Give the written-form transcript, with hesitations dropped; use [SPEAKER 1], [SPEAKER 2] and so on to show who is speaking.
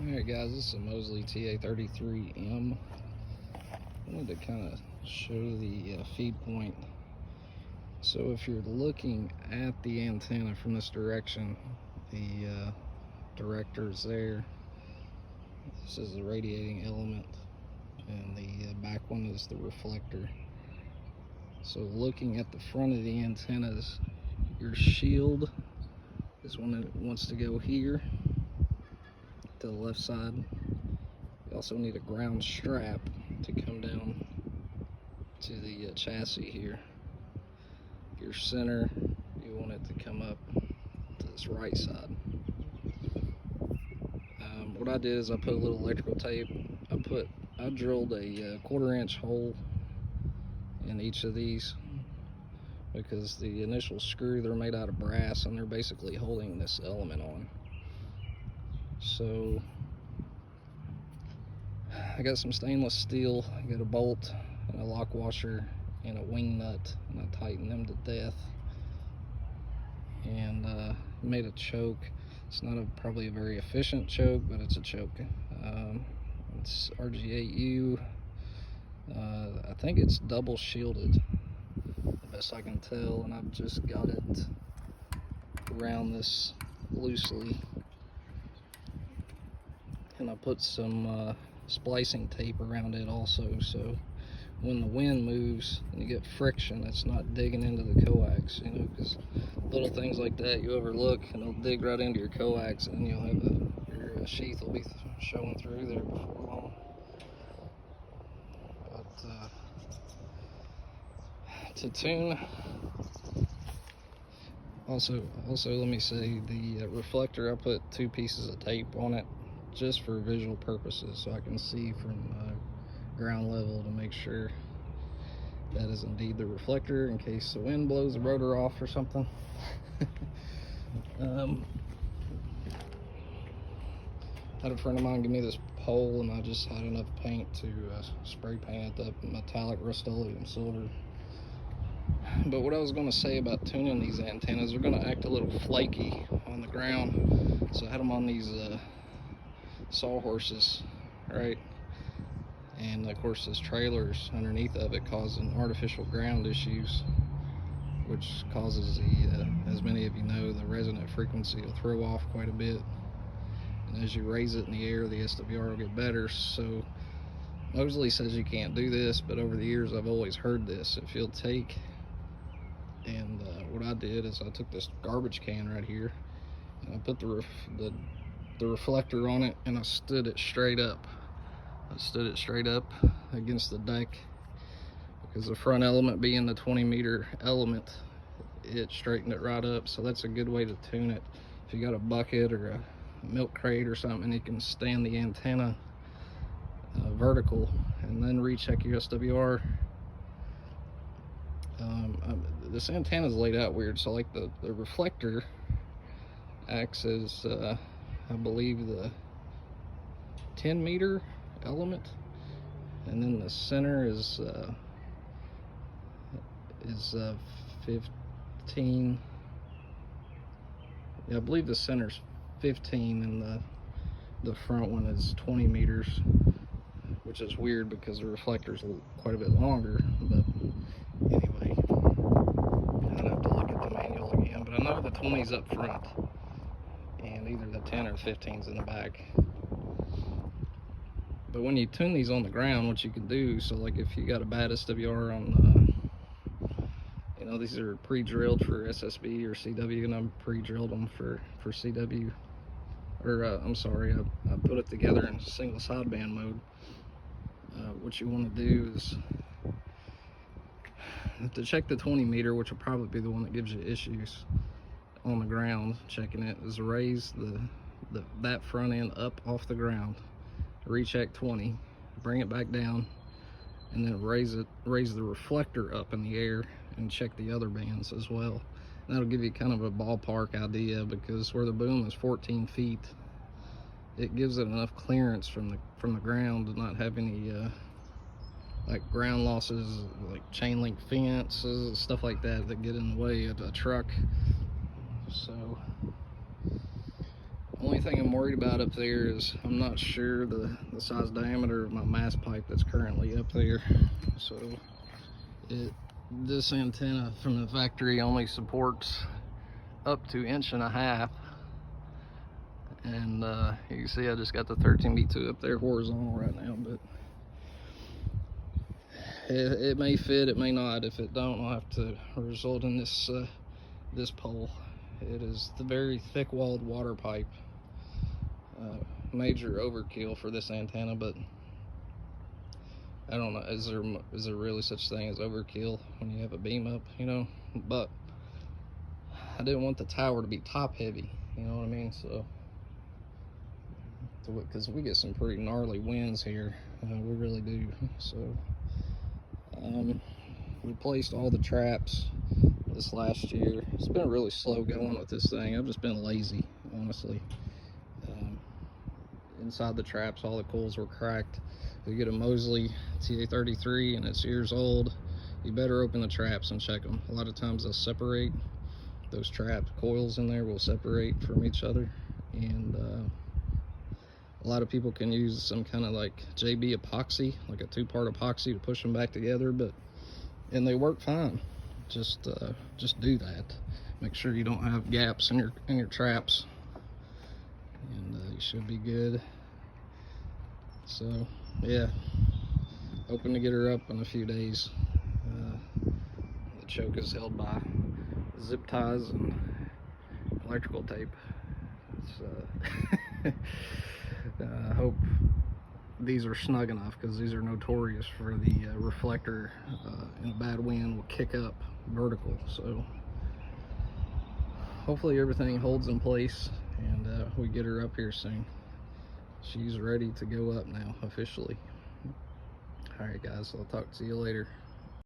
[SPEAKER 1] Alright guys, this is a Mosley TA33M. I wanted to kind of show the feed point. So if you're looking at the antenna from this direction, the director's there. This is the radiating element, and the back one is the reflector. So looking at the front of the antennas, your shield is one that wants to go here to the left side. You also need a ground strap to come down to the chassis here. Your center, you want it to come up to this right side. What I did is I put a little electrical tape. I drilled a 1/4 inch hole in each of these because the initial screw, they're made out of brass and they're basically holding this element on. So I got some stainless steel, I got a bolt and a lock washer and a wing nut, and I tightened them to death, and made a choke. It's not probably a very efficient choke, but it's a choke. It's RG8U. I think it's double shielded, the best I can tell, and I've just got it around this loosely, and I put some splicing tape around it also, so when the wind moves and you get friction, it's not digging into the coax, you know, because little things like that you overlook and it'll dig right into your coax, and you'll have your sheath will be showing through there before long. But to tune, also let me say, the reflector, I put 2 pieces of tape on it just for visual purposes, so I can see from ground level to make sure that is indeed the reflector, in case the wind blows the rotor off or something. Had a friend of mine give me this pole, and I just had enough paint to spray paint it up metallic Rust-Oleum silver. But what I was going to say about tuning these antennas, they're going to act a little flaky on the ground. So I had them on these sawhorses, right? And of course this trailer's underneath of it, causing artificial ground issues, which causes the, as many of you know, the resonant frequency will throw off quite a bit. And as you raise it in the air, the SWR will get better. So Mosley says you can't do this, but over the years I've always heard this. If you'll take, and what I did is I took this garbage can right here, and I put the reflector on it, and I stood it straight up. I stood it straight up against the deck, because the front element being the 20-meter element, it straightened it right up. So that's a good way to tune it. If you got a bucket or a milk crate or something, you can stand the antenna vertical and then recheck your SWR. This antenna is laid out weird, so like the reflector acts as I believe the 10-meter element, and then the center is 15. Yeah, I believe the center's 15, and the front one is 20 meters, which is weird because the reflector's quite a bit longer. But anyway, I'd have to look at the manual again, but I know the 20's up front and either the 10 or 15's in the back. But when you tune these on the ground, what you can do, so like if you got a bad SWR on, you know, these are pre-drilled for SSB or CW, and I'm pre-drilled them for CW, or I'm sorry, I put it together in single sideband mode. What you want to do is to check the 20-meter, which will probably be the one that gives you issues on the ground. Checking it is raise that front end up off the ground, recheck 20, bring it back down, and then raise the reflector up in the air and check the other bands as well. And that'll give you kind of a ballpark idea, because where the boom is 14 feet, it gives it enough clearance from the ground to not have any like ground losses, like chain link fences, stuff like that get in the way of a truck. So Only thing I'm worried about up there is I'm not sure the size diameter of my mast pipe that's currently up there. So this antenna from the factory only supports up to 1.5 inches, and you can see I just got the 13B2 up there horizontal right now, but it may fit, it may not. If it don't, I'll have to result in this this pole. It is the very thick-walled water pipe. Major overkill for this antenna, but I don't know, is there really such thing as overkill when you have a beam up, you know? But I didn't want the tower to be top heavy, you know what I mean? So because we get some pretty gnarly winds here, we really do. So replaced all the traps this last year. It's been really slow going with this thing. I've just been lazy, honestly. Inside the traps, all the coils were cracked. If you get a Mosley TA33 and it's years old, you better open the traps and check them. A lot of times they'll separate. Those trap coils in there will separate from each other, and a lot of people can use some kind of like JB epoxy, like a 2-part epoxy to push them back together, and they work fine. Just do that. Make sure you don't have gaps in your traps, and you should be good. So yeah, hoping to get her up in a few days. The choke is held by zip ties and electrical tape. I hope these are snug enough, because these are notorious for the reflector in a bad wind will kick up vertical. So hopefully everything holds in place, and we get her up here soon. She's ready to go up now, officially. All right, guys, I'll talk to you later.